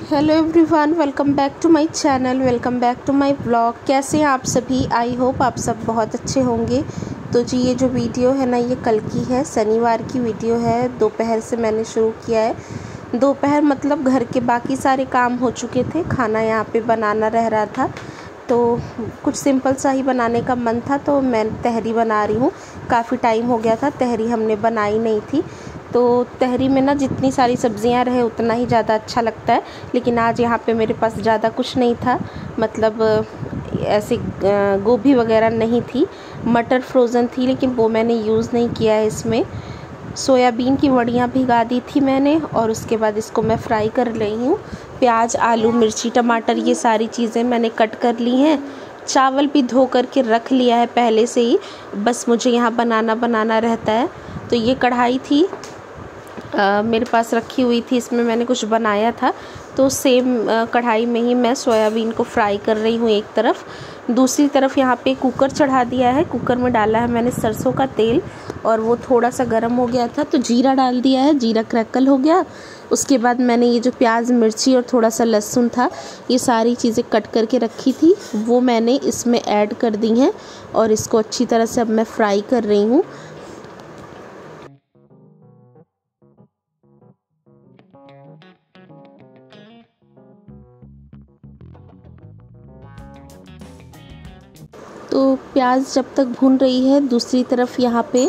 Hello everyone, welcome back to my channel, welcome back to my blog. कैसे हैं आप सभी? आई होप आप सब बहुत अच्छे होंगे। तो जी ये जो वीडियो है ना, ये कल की है, शनिवार की वीडियो है। दोपहर से मैंने शुरू किया है। दोपहर मतलब घर के बाकी सारे काम हो चुके थे, खाना यहाँ पे बनाना रह रहा था, तो कुछ सिंपल सा ही बनाने का मन था, तो मैं तहरी बना रही हूँ। काफ़ी टाइम हो गया था तहरी हमने बनाई नहीं थी, तो तहरी में ना जितनी सारी सब्जियां रहे उतना ही ज़्यादा अच्छा लगता है। लेकिन आज यहाँ पे मेरे पास ज़्यादा कुछ नहीं था, मतलब ऐसे गोभी वगैरह नहीं थी। मटर फ्रोज़न थी लेकिन वो मैंने यूज़ नहीं किया है। इसमें सोयाबीन की वड़ियाँ भिगा दी थी मैंने, और उसके बाद इसको मैं फ्राई कर रही हूँ। प्याज, आलू, मिर्ची, टमाटर, ये सारी चीज़ें मैंने कट कर ली हैं। चावल भी धो करके रख लिया है पहले से ही, बस मुझे यहाँ बनाना रहता है। तो ये कढ़ाई थी मेरे पास रखी हुई थी, इसमें मैंने कुछ बनाया था, तो सेम कढ़ाई में ही मैं सोयाबीन को फ्राई कर रही हूँ एक तरफ। दूसरी तरफ यहाँ पे कुकर चढ़ा दिया है। कुकर में डाला है मैंने सरसों का तेल, और वो थोड़ा सा गर्म हो गया था तो जीरा डाल दिया है। जीरा क्रैकल हो गया, उसके बाद मैंने ये जो प्याज, मिर्ची और थोड़ा सा लहसुन था, ये सारी चीज़ें कट करके रखी थी, वो मैंने इसमें ऐड कर दी हैं, और इसको अच्छी तरह से अब मैं फ्राई कर रही हूँ। तो प्याज जब तक भून रही है, दूसरी तरफ यहाँ पे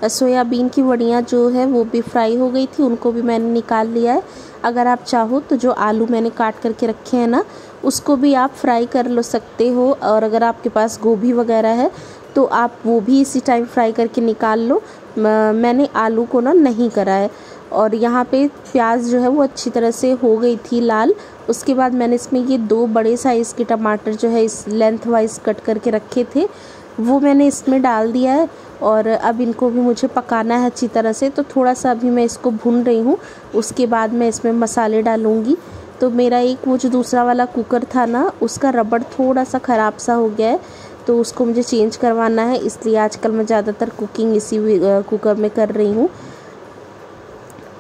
सोयाबीन की वड़ियाँ जो है वो भी फ्राई हो गई थी, उनको भी मैंने निकाल लिया है। अगर आप चाहो तो जो आलू मैंने काट करके रखे हैं ना, उसको भी आप फ्राई कर लो सकते हो, और अगर आपके पास गोभी वगैरह है तो आप वो भी इसी टाइम फ्राई करके निकाल लो। मैंने आलू को ना नहीं करा है। और यहाँ पे प्याज जो है वो अच्छी तरह से हो गई थी लाल। उसके बाद मैंने इसमें ये 2 बड़े साइज़ के टमाटर जो है इस लेंथ वाइज कट करके रखे थे, वो मैंने इसमें डाल दिया है। और अब इनको भी मुझे पकाना है अच्छी तरह से, तो थोड़ा सा अभी मैं इसको भून रही हूँ। उसके बाद मैं इसमें मसाले डालूँगी। तो मेरा एक वो जो दूसरा वाला कुकर था ना, उसका रबड़ थोड़ा सा ख़राब सा हो गया है, तो उसको मुझे चेंज करवाना है, इसलिए आजकल मैं ज़्यादातर कुकिंग इसी कुकर में कर रही हूँ।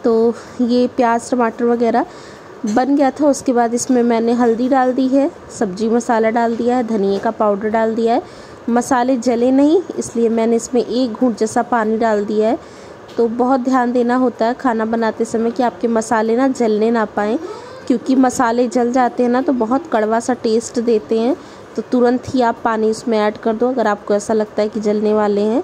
तो ये प्याज, टमाटर वगैरह बन गया था। उसके बाद इसमें मैंने हल्दी डाल दी है, सब्जी मसाला डाल दिया है, धनिया का पाउडर डाल दिया है। मसाले जले नहीं, इसलिए मैंने इसमें 1 घूंट जैसा पानी डाल दिया है। तो बहुत ध्यान देना होता है खाना बनाते समय कि आपके मसाले ना जलने ना पाएँ, क्योंकि मसाले जल जाते हैं ना तो बहुत कड़वा सा टेस्ट देते हैं। तो तुरंत ही आप पानी उसमें ऐड कर दो अगर आपको ऐसा लगता है कि जलने वाले हैं,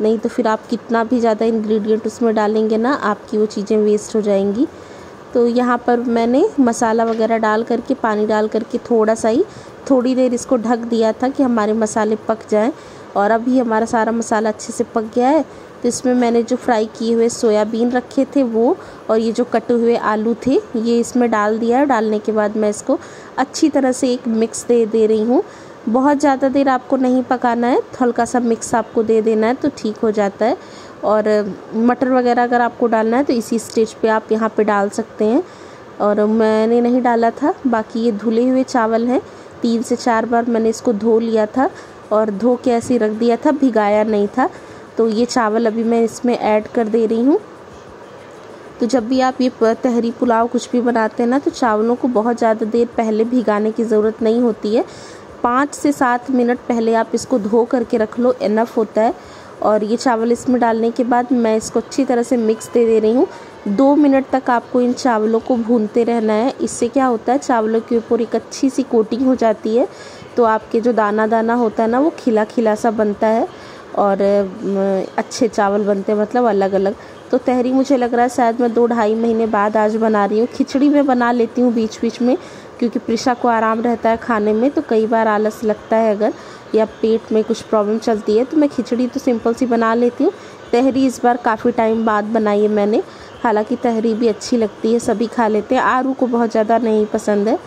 नहीं तो फिर आप कितना भी ज़्यादा इंग्रेडिएंट उसमें डालेंगे ना, आपकी वो चीज़ें वेस्ट हो जाएंगी। तो यहाँ पर मैंने मसाला वगैरह डाल करके, पानी डाल करके थोड़ा सा ही थोड़ी देर इसको ढक दिया था कि हमारे मसाले पक जाएं। और अभी हमारा सारा मसाला अच्छे से पक गया है। तो इसमें मैंने जो फ्राई किए हुए सोयाबीन रखे थे वो, और ये जो कटे हुए आलू थे, ये इसमें डाल दिया है। डालने के बाद मैं इसको अच्छी तरह से एक मिक्स दे रही हूँ। बहुत ज़्यादा देर आपको नहीं पकाना है, हल्का सा मिक्स आपको दे देना है तो ठीक हो जाता है। और मटर वगैरह अगर आपको डालना है तो इसी स्टेज पे आप यहाँ पे डाल सकते हैं, और मैंने नहीं डाला था। बाकी ये धुले हुए चावल हैं, 3 से 4 बार मैंने इसको धो लिया था, और धो के ऐसे रख दिया था, भिगाया नहीं था। तो ये चावल अभी मैं इसमें ऐड कर दे रही हूँ। तो जब भी आप ये तहरी पुलाव कुछ भी बनाते हैं ना, तो चावलों को बहुत ज़्यादा देर पहले भिगाने की ज़रूरत नहीं होती है। 5 से 7 मिनट पहले आप इसको धो करके रख लो, इनफ होता है। और ये चावल इसमें डालने के बाद मैं इसको अच्छी तरह से मिक्स दे रही हूँ। 2 मिनट तक आपको इन चावलों को भूनते रहना है। इससे क्या होता है, चावलों के ऊपर एक अच्छी सी कोटिंग हो जाती है, तो आपके जो दाना दाना होता है ना, वो खिला खिला सा बनता है, और अच्छे चावल बनते हैं, मतलब अलग अलग। तो तहरी मुझे लग रहा है शायद मैं 2-2.5 महीने बाद आज बना रही हूँ। खिचड़ी में बना लेती हूँ बीच बीच में, क्योंकि प्रिशा को आराम रहता है खाने में, तो कई बार आलस लगता है अगर, या पेट में कुछ प्रॉब्लम चलती है, तो मैं खिचड़ी तो सिंपल सी बना लेती हूँ। तहरी इस बार काफ़ी टाइम बाद बनाई है मैंने। हालांकि तहरी भी अच्छी लगती है, सभी खा लेते हैं, आरू को बहुत ज़्यादा नहीं पसंद है।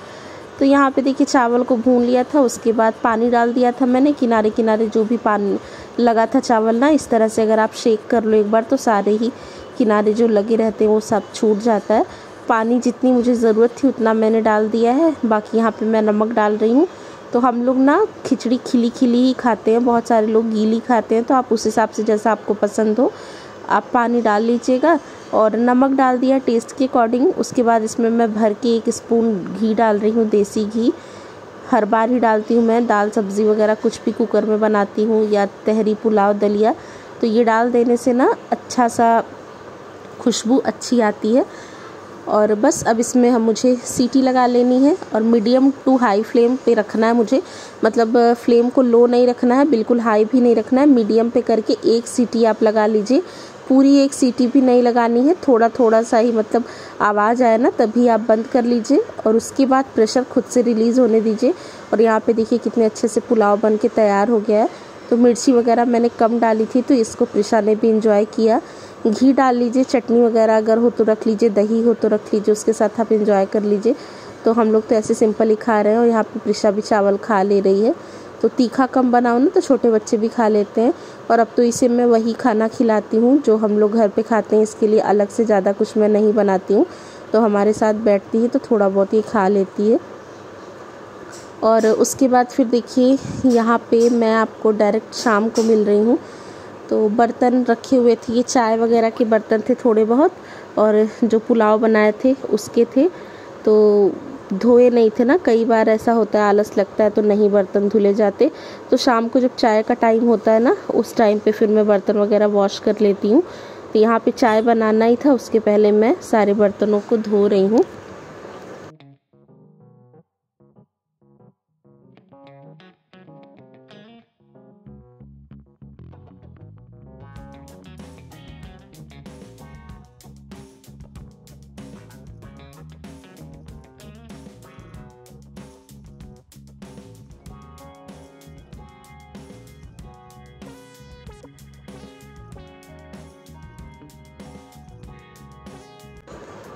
तो यहाँ पे देखिए चावल को भून लिया था, उसके बाद पानी डाल दिया था मैंने। किनारे किनारे जो भी पानी लगा था चावल ना, इस तरह से अगर आप शेक कर लो एक बार, तो सारे ही किनारे जो लगे रहते हैं वो सब छूट जाता है। पानी जितनी मुझे ज़रूरत थी उतना मैंने डाल दिया है। बाकी यहाँ पे मैं नमक डाल रही हूँ। तो हम लोग ना खिचड़ी खिली खिली ही खाते हैं, बहुत सारे लोग गीली खाते हैं, तो आप उस हिसाब से जैसा आपको पसंद हो आप पानी डाल लीजिएगा। और नमक डाल दिया टेस्ट के अकॉर्डिंग। उसके बाद इसमें मैं भर के 1 स्पून घी डाल रही हूँ, देसी घी। हर बार ही डालती हूँ मैं, दाल सब्ज़ी वगैरह कुछ भी कुकर में बनाती हूँ या तहरी पुलाव दलिया, तो ये डाल देने से ना अच्छा सा खुशबू अच्छी आती है। और बस अब इसमें मुझे सीटी लगा लेनी है और मीडियम टू हाई फ्लेम पे रखना है मुझे, मतलब फ्लेम को लो नहीं रखना है, बिल्कुल हाई भी नहीं रखना है, मीडियम पे करके 1 सीटी आप लगा लीजिए। पूरी 1 सीटी भी नहीं लगानी है, थोड़ा थोड़ा सा ही, मतलब आवाज़ आए ना तभी आप बंद कर लीजिए और उसके बाद प्रेशर खुद से रिलीज़ होने दीजिए। और यहाँ पे देखिए कितने अच्छे से पुलाव बन के तैयार हो गया है। तो मिर्ची वगैरह मैंने कम डाली थी तो इसको प्रिशा ने भी इंजॉय किया। घी डाल लीजिए, चटनी वगैरह अगर हो तो रख लीजिए, दही हो तो रख लीजिए, उसके साथ आप इंजॉय कर लीजिए। तो हम लोग तो ऐसे सिंपल ही खा रहे हैं और यहाँ पे प्रिशा भी चावल खा ले रही है। तो तीखा कम बनाओ ना तो छोटे बच्चे भी खा लेते हैं। और अब तो इसे मैं वही खाना खिलाती हूँ जो हम लोग घर पे खाते हैं, इसके लिए अलग से ज़्यादा कुछ मैं नहीं बनाती हूँ। तो हमारे साथ बैठती है तो थोड़ा बहुत ही खा लेती है। और उसके बाद फिर देखिए यहाँ पे मैं आपको डायरेक्ट शाम को मिल रही हूँ। तो बर्तन रखे हुए थे, ये चाय वगैरह के बर्तन थे थोड़े बहुत, और जो पुलाव बनाए थे उसके थे, तो धोए नहीं थे ना। कई बार ऐसा होता है, आलस लगता है तो नहीं बर्तन धुले जाते। तो शाम को जब चाय का टाइम होता है ना, उस टाइम पे फिर मैं बर्तन वगैरह वॉश कर लेती हूँ। तो यहाँ पे चाय बनाना ही था, उसके पहले मैं सारे बर्तनों को धो रही हूँ।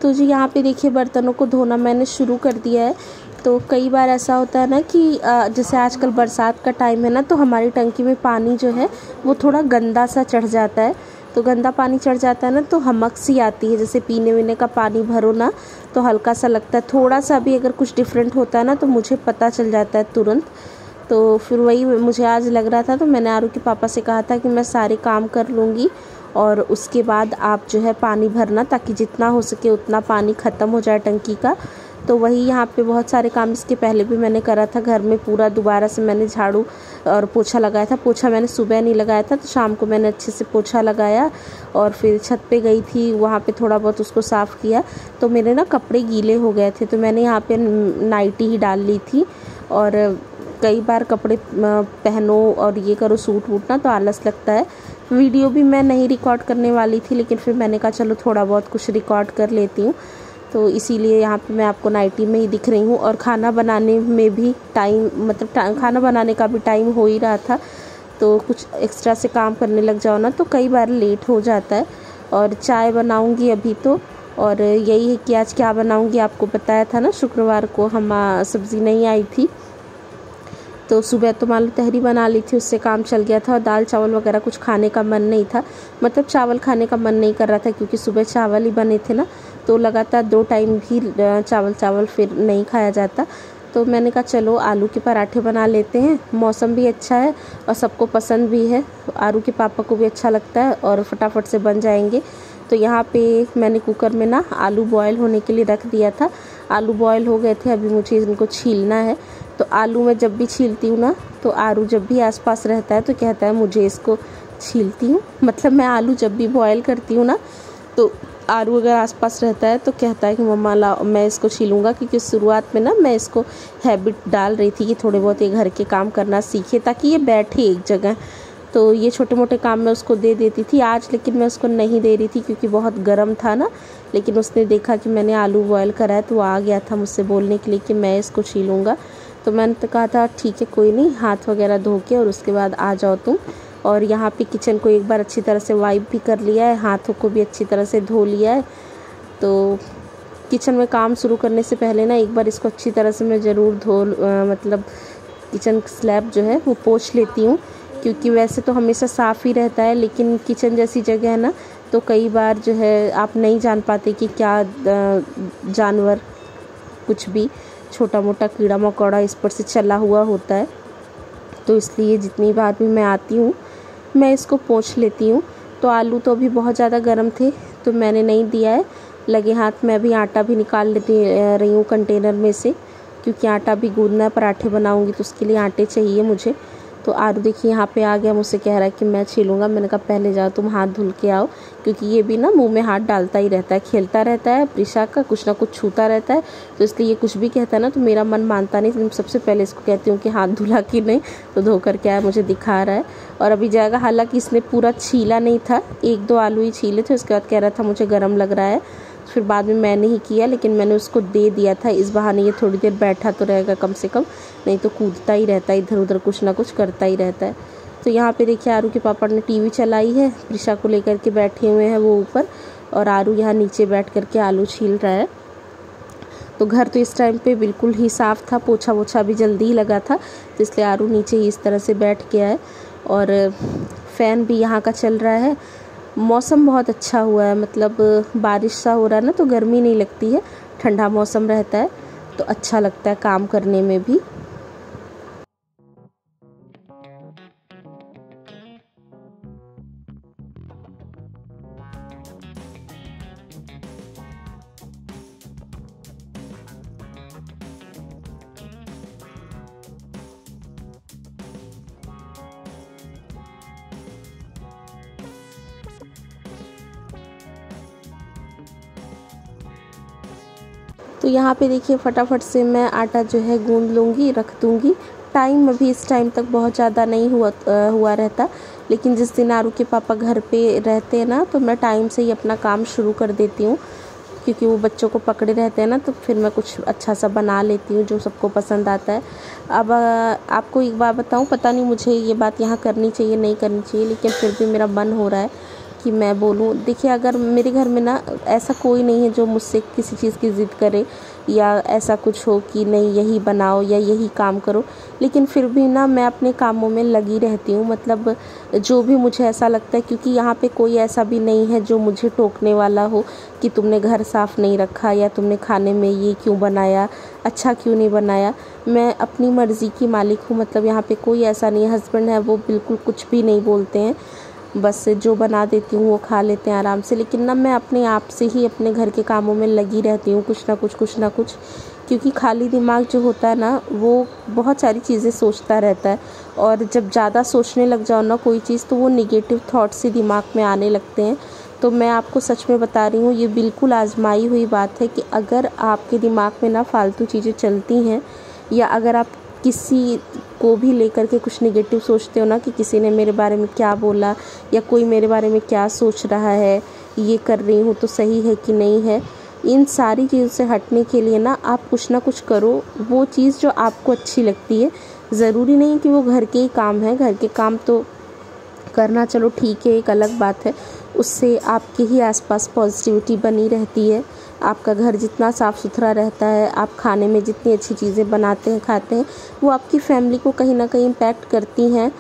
तो जी यहाँ पे देखिए बर्तनों को धोना मैंने शुरू कर दिया है। तो कई बार ऐसा होता है ना कि जैसे आजकल बरसात का टाइम है ना, तो हमारी टंकी में पानी जो है वो थोड़ा गंदा सा चढ़ जाता है। तो गंदा पानी चढ़ जाता है ना तो हमक सी आती है, जैसे पीने वीने का पानी भरो ना तो हल्का सा लगता है। थोड़ा सा भी अगर कुछ डिफरेंट होता है ना तो मुझे पता चल जाता है तुरंत। तो फिर वही मुझे आज लग रहा था, तो मैंने आरू के पापा से कहा था कि मैं सारे काम कर लूँगी और उसके बाद आप जो है पानी भरना, ताकि जितना हो सके उतना पानी ख़त्म हो जाए टंकी का। तो वही यहाँ पे बहुत सारे काम इसके पहले भी मैंने करा था घर में, पूरा दोबारा से मैंने झाड़ू और पोछा लगाया था। पोछा मैंने सुबह नहीं लगाया था, तो शाम को मैंने अच्छे से पोछा लगाया और फिर छत पे गई थी, वहाँ पे थोड़ा बहुत उसको साफ़ किया। तो मेरे ना कपड़े गीले हो गए थे, तो मैंने यहाँ पे नाइटी ही डाल ली थी। और कई बार कपड़े पहनो और ये करो सूट वूट ना, तो आलस लगता है। वीडियो भी मैं नहीं रिकॉर्ड करने वाली थी, लेकिन फिर मैंने कहा चलो थोड़ा बहुत कुछ रिकॉर्ड कर लेती हूँ। तो इसीलिए यहाँ पे मैं आपको नाइटी में ही दिख रही हूँ। और खाना बनाने में भी टाइम, मतलब खाना बनाने का भी टाइम हो ही रहा था, तो कुछ एक्स्ट्रा से काम करने लग जाओ ना तो कई बार लेट हो जाता है। और चाय बनाऊँगी अभी तो, और यही है कि आज क्या बनाऊँगी, आपको बताया था ना शुक्रवार को हम सब्ज़ी नहीं आई थी, तो सुबह तो मान लो तहरी बना ली थी, उससे काम चल गया था। और दाल चावल वगैरह कुछ खाने का मन नहीं था, मतलब चावल खाने का मन नहीं कर रहा था, क्योंकि सुबह चावल ही बने थे ना, तो लगातार 2 टाइम भी चावल फिर नहीं खाया जाता। तो मैंने कहा चलो आलू के पराठे बना लेते हैं, मौसम भी अच्छा है और सबको पसंद भी है, आरू के पापा को भी अच्छा लगता है और फटाफट से बन जाएंगे। तो यहाँ पे मैंने कुकर में ना आलू बॉयल होने के लिए रख दिया था। आलू बॉयल हो गए थे, अभी मुझे इनको छीलना है। तो आलू मैं जब भी छीलती हूँ ना, तो आरू जब भी आसपास रहता है तो कहता है मुझे इसको छीलती हूँ, मतलब मैं आलू जब भी बॉयल करती हूँ ना, तो आरू अगर आसपास रहता है तो कहता है कि मम्मा ला मैं इसको छीलूँगा। क्योंकि शुरुआत में ना मैं इसको हैबिट डाल रही थी कि थोड़े बहुत ये घर के काम करना सीखे, ताकि ये बैठे एक जगह। तो ये छोटे मोटे काम मैं उसको दे देती थी आज, लेकिन मैं उसको नहीं दे रही थी क्योंकि बहुत गर्म था ना। लेकिन उसने देखा कि मैंने आलू बॉयल करा है तो वो आ गया था मुझसे बोलने के लिए कि मैं इसको छीलूँगा। तो मैंने तो कहा था ठीक है कोई नहीं, हाथ वगैरह धो के और उसके बाद आ जाओ तुम। और यहाँ पे किचन को एक बार अच्छी तरह से वाइप भी कर लिया है, हाथों को भी अच्छी तरह से धो लिया है। तो किचन में काम शुरू करने से पहले ना एक बार इसको अच्छी तरह से मैं ज़रूर मतलब किचन स्लैब जो है वो पोंछ लेती हूँ, क्योंकि वैसे तो हमेशा साफ़ ही रहता है, लेकिन किचन जैसी जगह है ना, तो कई बार जो है आप नहीं जान पाते कि क्या जानवर, कुछ भी छोटा मोटा कीड़ा मकोड़ा इस पर से चला हुआ होता है। तो इसलिए जितनी बार भी मैं आती हूँ मैं इसको पोंछ लेती हूँ। तो आलू तो अभी बहुत ज़्यादा गर्म थे, तो मैंने नहीं दिया है। लगे हाथ मैं अभी आटा भी निकाल रही हूँ कंटेनर में से, क्योंकि आटा भी गूंदना है, पराठे बनाऊँगी तो उसके लिए आटे चाहिए मुझे। तो आरू देखिए यहाँ पे आ गया, मुझसे कह रहा है कि मैं छीलूँगा। मैंने कहा पहले जाओ तुम हाथ धुल के आओ, क्योंकि ये भी ना मुंह में हाथ डालता ही रहता है, खेलता रहता है प्रिशा का, कुछ ना कुछ छूता रहता है। तो इसलिए ये कुछ भी कहता है ना तो मेरा मन मानता नहीं, इसलिए सबसे पहले इसको कहती हूँ कि हाथ धुला कि नहीं, तो धो कर के आया, मुझे दिखा रहा है और अभी जाएगा। हालाँकि इसने पूरा छीला नहीं था, 1-2 आलू ही छीले थे, उसके बाद कह रहा था मुझे गर्म लग रहा है। फिर बाद में मैंने ही किया, लेकिन मैंने उसको दे दिया था, इस बहाने ये थोड़ी देर बैठा तो रहेगा कम से कम, नहीं तो कूदता ही रहता है इधर उधर, कुछ ना कुछ करता ही रहता है। तो यहाँ पे देखिए आरू के पापा ने टीवी चलाई है, प्रिशा को लेकर के बैठे हुए हैं वो ऊपर, और आरू यहाँ नीचे बैठ करके आलू छील रहा है। तो घर तो इस टाइम पे बिल्कुल ही साफ़ था, पोछा वोछा भी जल्दी ही लगा था, तो इसलिए आरू नीचे ही इस तरह से बैठ गया है। और फ़ैन भी यहाँ का चल रहा है। मौसम बहुत अच्छा हुआ है, मतलब बारिश सा हो रहा है ना, तो गर्मी नहीं लगती है, ठंडा मौसम रहता है, तो अच्छा लगता है काम करने में भी। तो यहाँ पे देखिए फटाफट से मैं आटा जो है गूंद लूँगी, रख दूँगी। टाइम अभी इस टाइम तक बहुत ज़्यादा नहीं हुआ रहता, लेकिन जिस दिन आरू के पापा घर पे रहते हैं ना, तो मैं टाइम से ही अपना काम शुरू कर देती हूँ, क्योंकि वो बच्चों को पकड़े रहते हैं ना, तो फिर मैं कुछ अच्छा सा बना लेती हूँ जो सबको पसंद आता है। अब आपको एक बात बताऊँ, पता नहीं मुझे ये बात यहाँ करनी चाहिए नहीं करनी चाहिए, लेकिन फिर भी मेरा मन हो रहा है कि मैं बोलूँ। देखिए अगर मेरे घर में ना ऐसा कोई नहीं है जो मुझसे किसी चीज़ की ज़िद करे, या ऐसा कुछ हो कि नहीं यही बनाओ या यही काम करो, लेकिन फिर भी ना मैं अपने कामों में लगी रहती हूँ। मतलब जो भी मुझे ऐसा लगता है, क्योंकि यहाँ पे कोई ऐसा भी नहीं है जो मुझे टोकने वाला हो कि तुमने घर साफ़ नहीं रखा, या तुमने खाने में ये क्यों बनाया, अच्छा क्यों नहीं बनाया। मैं अपनी मर्ज़ी की मालिक हूँ, मतलब यहाँ पे कोई ऐसा नहीं है। हस्बैंड है वो बिल्कुल कुछ भी नहीं बोलते हैं, बस जो बना देती हूँ वो खा लेते हैं आराम से। लेकिन ना मैं अपने आप से ही अपने घर के कामों में लगी रहती हूँ, कुछ ना कुछ, क्योंकि खाली दिमाग जो होता है ना वो बहुत सारी चीज़ें सोचता रहता है, और जब ज़्यादा सोचने लग जाओ ना कोई चीज़, तो वो निगेटिव थॉट्स से दिमाग में आने लगते हैं। तो मैं आपको सच में बता रही हूँ, ये बिल्कुल आजमाई हुई बात है कि अगर आपके दिमाग में ना फालतू चीज़ें चलती हैं, या अगर आप किसी को भी लेकर के कुछ नेगेटिव सोचते हो ना, कि किसी ने मेरे बारे में क्या बोला, या कोई मेरे बारे में क्या सोच रहा है, ये कर रही हूँ तो सही है कि नहीं है, इन सारी चीज़ों से हटने के लिए ना आप कुछ ना कुछ करो, वो चीज़ जो आपको अच्छी लगती है। ज़रूरी नहीं कि वो घर के ही काम है, घर के काम तो करना चलो ठीक है, एक अलग बात है, उससे आपके ही आसपास पॉजिटिविटी बनी रहती है। आपका घर जितना साफ़ सुथरा रहता है, आप खाने में जितनी अच्छी चीज़ें बनाते हैं खाते हैं, वो आपकी फैमिली को कहीं ना कहीं इम्पैक्ट करती हैं।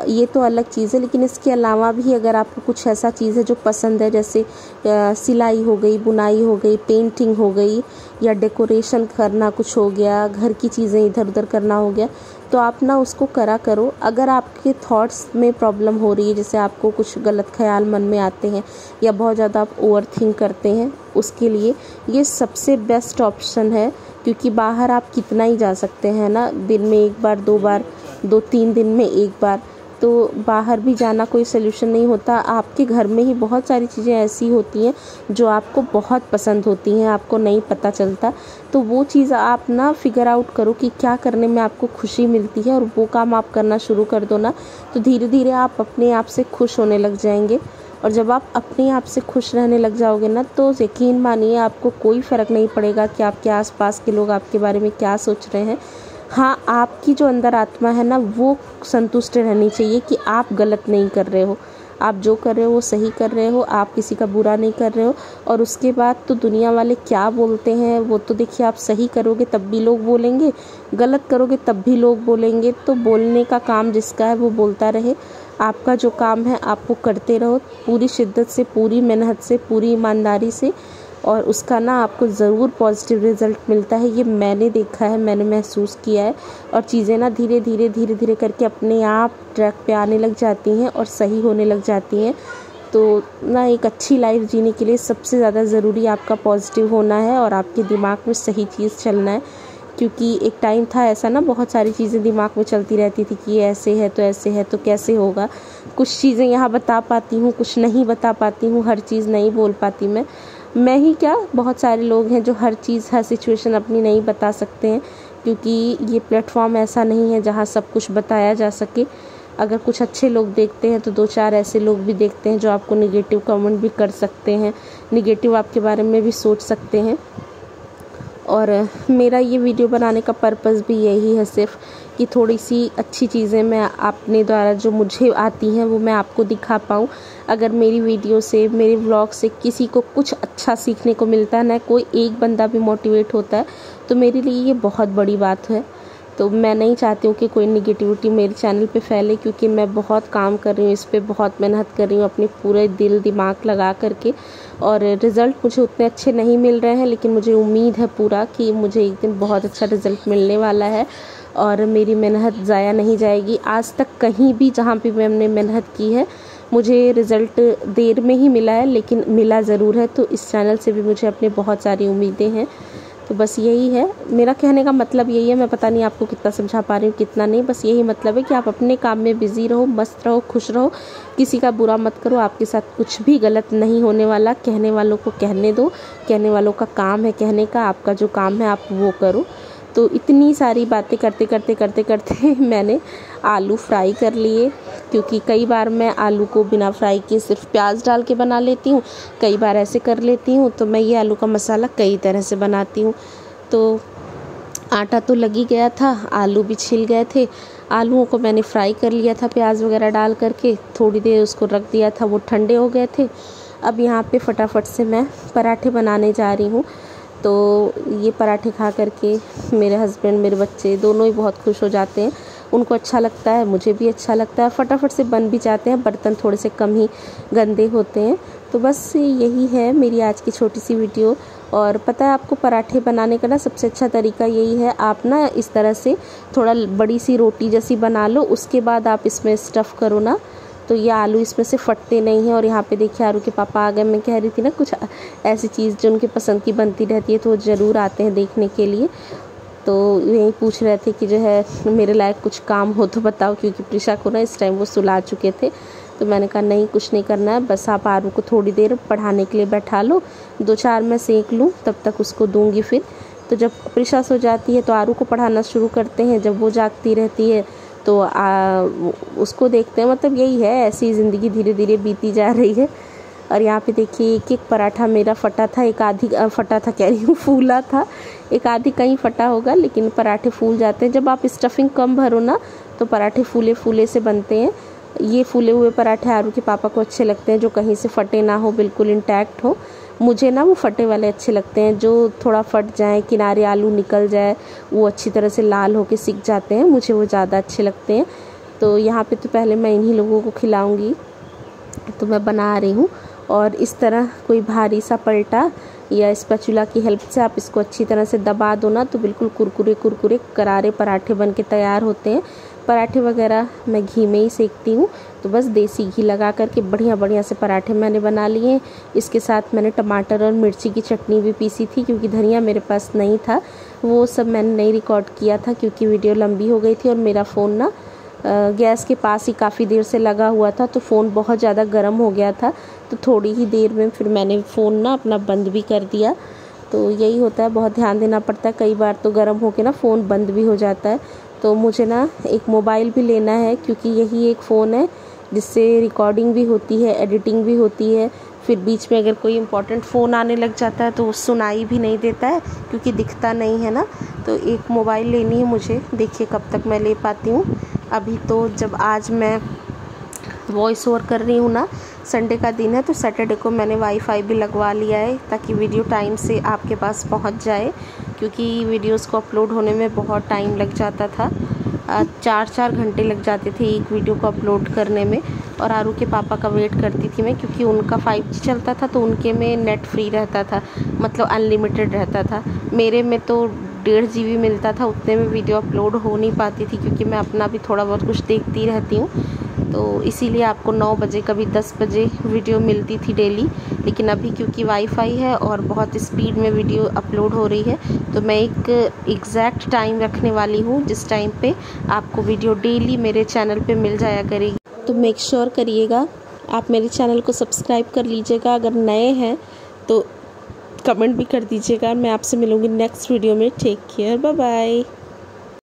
ये तो अलग चीज़ है, लेकिन इसके अलावा भी अगर आपको कुछ ऐसा चीज़ है जो पसंद है, जैसे सिलाई हो गई, बुनाई हो गई, पेंटिंग हो गई, या डेकोरेशन करना कुछ हो गया, घर की चीज़ें इधर उधर करना हो गया, तो आप ना उसको करा करो। अगर आपके थॉट्स में प्रॉब्लम हो रही है, जैसे आपको कुछ गलत ख्याल मन में आते हैं, या बहुत ज़्यादा आप ओवर थिंक करते हैं, उसके लिए ये सबसे बेस्ट ऑप्शन है। क्योंकि बाहर आप कितना ही जा सकते हैं ना, दिन में 1 बार 2 बार, 2-3 दिन में 1 बार, तो बाहर भी जाना कोई सलूशन नहीं होता। आपके घर में ही बहुत सारी चीज़ें ऐसी होती हैं जो आपको बहुत पसंद होती हैं, आपको नहीं पता चलता। तो वो चीज़ आप ना फिगर आउट करो कि क्या करने में आपको खुशी मिलती है, और वो काम आप करना शुरू कर दो ना, तो धीरे धीरे आप अपने आप से खुश होने लग जाएंगे। और जब आप अपने आप से खुश रहने लग जाओगे ना, तो यकीन मानिए आपको कोई फ़र्क नहीं पड़ेगा कि आपके आसपास के लोग आपके बारे में क्या सोच रहे हैं। हाँ, आपकी जो अंदर आत्मा है ना, वो संतुष्ट रहनी चाहिए कि आप गलत नहीं कर रहे हो, आप जो कर रहे हो वो सही कर रहे हो, आप किसी का बुरा नहीं कर रहे हो। और उसके बाद तो दुनिया वाले क्या बोलते हैं वो तो देखिए, आप सही करोगे तब भी लोग बोलेंगे, गलत करोगे तब भी लोग बोलेंगे। तो बोलने का काम जिसका है वो बोलता रहे, आपका जो काम है आप वो करते रहो, पूरी शिद्दत से, पूरी मेहनत से, पूरी ईमानदारी से, और उसका ना आपको ज़रूर पॉजिटिव रिज़ल्ट मिलता है। ये मैंने देखा है, मैंने महसूस किया है, और चीज़ें ना धीरे धीरे करके अपने आप ट्रैक पे आने लग जाती हैं और सही होने लग जाती हैं। तो ना एक अच्छी लाइफ जीने के लिए सबसे ज़्यादा ज़रूरी आपका पॉजिटिव होना है और आपके दिमाग में सही चीज़ चलना है। क्योंकि एक टाइम था ऐसा ना, बहुत सारी चीज़ें दिमाग में चलती रहती थी कि ये ऐसे है तो ऐसे है तो कैसे होगा। कुछ चीज़ें यहाँ बता पाती हूँ, कुछ नहीं बता पाती हूँ, हर चीज़ नहीं बोल पाती मैं ही क्या, बहुत सारे लोग हैं जो हर चीज़ हर सिचुएशन अपनी नहीं बता सकते हैं। क्योंकि ये प्लेटफॉर्म ऐसा नहीं है जहाँ सब कुछ बताया जा सके। अगर कुछ अच्छे लोग देखते हैं तो 2-4 ऐसे लोग भी देखते हैं जो आपको निगेटिव कमेंट भी कर सकते हैं, निगेटिव आपके बारे में भी सोच सकते हैं। और मेरा ये वीडियो बनाने का पर्पस भी यही है सिर्फ कि थोड़ी सी अच्छी चीज़ें मैं अपने द्वारा जो मुझे आती हैं वो मैं आपको दिखा पाऊँ। अगर मेरी वीडियो से, मेरे व्लॉग से किसी को कुछ अच्छा सीखने को मिलता है ना, कोई एक बंदा भी मोटिवेट होता है, तो मेरे लिए ये बहुत बड़ी बात है। तो मैं नहीं चाहती हूँ कि कोई निगेटिविटी मेरे चैनल पे फैले, क्योंकि मैं बहुत काम कर रही हूँ इस पे, बहुत मेहनत कर रही हूँ अपने पूरे दिल दिमाग लगा करके। और रिज़ल्ट मुझे उतने अच्छे नहीं मिल रहे हैं, लेकिन मुझे उम्मीद है पूरा कि मुझे एक दिन बहुत अच्छा रिज़ल्ट मिलने वाला है और मेरी मेहनत ज़ाया नहीं जाएगी। आज तक कहीं भी जहाँ पे मैंने मेहनत की है मुझे रिज़ल्ट देर में ही मिला है, लेकिन मिला ज़रूर है। तो इस चैनल से भी मुझे अपने बहुत सारी उम्मीदें हैं। तो बस यही है मेरा कहने का मतलब, यही है। मैं पता नहीं आपको कितना समझा पा रही हूँ कितना नहीं, बस यही मतलब है कि आप अपने काम में बिज़ी रहो, मस्त रहो, खुश रहो, किसी का बुरा मत करो। आपके साथ कुछ भी गलत नहीं होने वाला। कहने वालों को कहने दो, कहने वालों का काम है कहने का, आपका जो काम है आप वो करो। तो इतनी सारी बातें करते मैंने आलू फ्राई कर लिए, क्योंकि कई बार मैं आलू को बिना फ्राई किए सिर्फ प्याज डाल के बना लेती हूँ, कई बार ऐसे कर लेती हूँ। तो मैं ये आलू का मसाला कई तरह से बनाती हूँ। तो आटा तो लग ही गया था, आलू भी छिल गए थे। आलूओं को मैंने फ्राई कर लिया था प्याज वगैरह डाल करके, थोड़ी देर उसको रख दिया था, वो ठंडे हो गए थे। अब यहाँ पे फटाफट से मैं पराठे बनाने जा रही हूँ। तो ये पराठे खा करके मेरे हस्बैंड, मेरे बच्चे दोनों ही बहुत खुश हो जाते हैं। उनको अच्छा लगता है, मुझे भी अच्छा लगता है, फटाफट से बन भी जाते हैं, बर्तन थोड़े से कम ही गंदे होते हैं। तो बस यही है मेरी आज की छोटी सी वीडियो। और पता है आपको, पराठे बनाने का ना सबसे अच्छा तरीका यही है, आप ना इस तरह से थोड़ा बड़ी सी रोटी जैसी बना लो, उसके बाद आप इसमें स्टफ़ करो ना, तो ये आलू इसमें से फटते नहीं हैं। और यहाँ पे देखिए आरू के पापा आ गए। मैं कह रही थी ना कुछ ऐसी चीज़ जो उनके पसंद की बनती रहती है तो वो ज़रूर आते हैं देखने के लिए। तो यही पूछ रहे थे कि जो है मेरे लायक कुछ काम हो तो बताओ, क्योंकि प्रिशा को ना इस टाइम वो सुला चुके थे। तो मैंने कहा नहीं, कुछ नहीं करना है, बस आप आरू को थोड़ी देर पढ़ाने के लिए बैठा लो, 2-4 मैं सेक लूँ, तब तक उसको दूंगी। फिर तो जब प्रिशा सो जाती है तो आरू को पढ़ाना शुरू करते हैं, जब वो जागती रहती है तो उसको देखते हैं। मतलब यही है, ऐसी ज़िंदगी धीरे धीरे बीती जा रही है। और यहाँ पे देखिए एक एक पराठा मेरा फटा था, एक आधी फटा था कह रही हूँ, फूला था। एक आधी कहीं फटा होगा, लेकिन पराठे फूल जाते हैं। जब आप स्टफिंग कम भरो ना तो पराठे फूले फूले से बनते हैं। ये फूले हुए पराठे आरू के पापा को अच्छे लगते हैं, जो कहीं से फटे ना हो, बिल्कुल इंटैक्ट हो। मुझे ना वो फटे वाले अच्छे लगते हैं, जो थोड़ा फट जाए, किनारे आलू निकल जाए, वो अच्छी तरह से लाल होके सिक जाते हैं, मुझे वो ज़्यादा अच्छे लगते हैं। तो यहाँ पे तो पहले मैं इन्हीं लोगों को खिलाऊंगी, तो मैं बना रही हूँ। और इस तरह कोई भारी सा पलटा या स्पैचुला की हेल्प से आप इसको अच्छी तरह से दबा दो ना, तो बिल्कुल कुरकुरे कुरकुरे करारे पराठे बन के तैयार होते हैं। पराठे वगैरह मैं घी में ही सेकती हूँ, तो बस देसी घी लगा करके बढ़िया बढ़िया से पराठे मैंने बना लिए। इसके साथ मैंने टमाटर और मिर्ची की चटनी भी पीसी थी, क्योंकि धनिया मेरे पास नहीं था। वो सब मैंने नहीं रिकॉर्ड किया था क्योंकि वीडियो लंबी हो गई थी और मेरा फ़ोन ना गैस के पास ही काफ़ी देर से लगा हुआ था, तो फ़ोन बहुत ज़्यादा गर्म हो गया था। तो थोड़ी ही देर में फिर मैंने फ़ोन ना अपना बंद भी कर दिया। तो यही होता है, बहुत ध्यान देना पड़ता है, कई बार तो गर्म होके ना फ़ोन बंद भी हो जाता है। तो मुझे ना एक मोबाइल भी लेना है, क्योंकि यही एक फ़ोन है जिससे रिकॉर्डिंग भी होती है, एडिटिंग भी होती है। फिर बीच में अगर कोई इम्पोर्टेंट फ़ोन आने लग जाता है तो वो सुनाई भी नहीं देता है, क्योंकि दिखता नहीं है ना। तो एक मोबाइल लेनी है मुझे, देखिए कब तक मैं ले पाती हूँ। अभी तो जब आज मैं वॉइस ओवर कर रही हूँ ना, संडे का दिन है, तो सैटरडे को मैंने वाईफाई भी लगवा लिया है, ताकि वीडियो टाइम से आपके पास पहुँच जाए, क्योंकि वीडियोस को अपलोड होने में बहुत टाइम लग जाता था। 4-4 घंटे लग जाते थे एक वीडियो को अपलोड करने में। और आरू के पापा का वेट करती थी मैं, क्योंकि उनका 5G चलता था, तो उनके में नेट फ्री रहता था, मतलब अनलिमिटेड रहता था। मेरे में तो 1.5 GB मिलता था, उतने में वीडियो अपलोड हो नहीं पाती थी, क्योंकि मैं अपना भी थोड़ा बहुत कुछ देखती रहती हूँ। तो इसीलिए आपको 9 बजे कभी 10 बजे वीडियो मिलती थी डेली। लेकिन अभी क्योंकि वाईफाई है और बहुत स्पीड में वीडियो अपलोड हो रही है, तो मैं एक एग्जैक्ट टाइम रखने वाली हूँ जिस टाइम पे आपको वीडियो डेली मेरे चैनल पे मिल जाया करेगी। तो मेक श्योर करिएगा आप मेरे चैनल को सब्सक्राइब कर लीजिएगा। अगर नए हैं तो कमेंट भी कर दीजिएगा। मैं आपसे मिलूँगी नेक्स्ट वीडियो में। Take care, bye bye.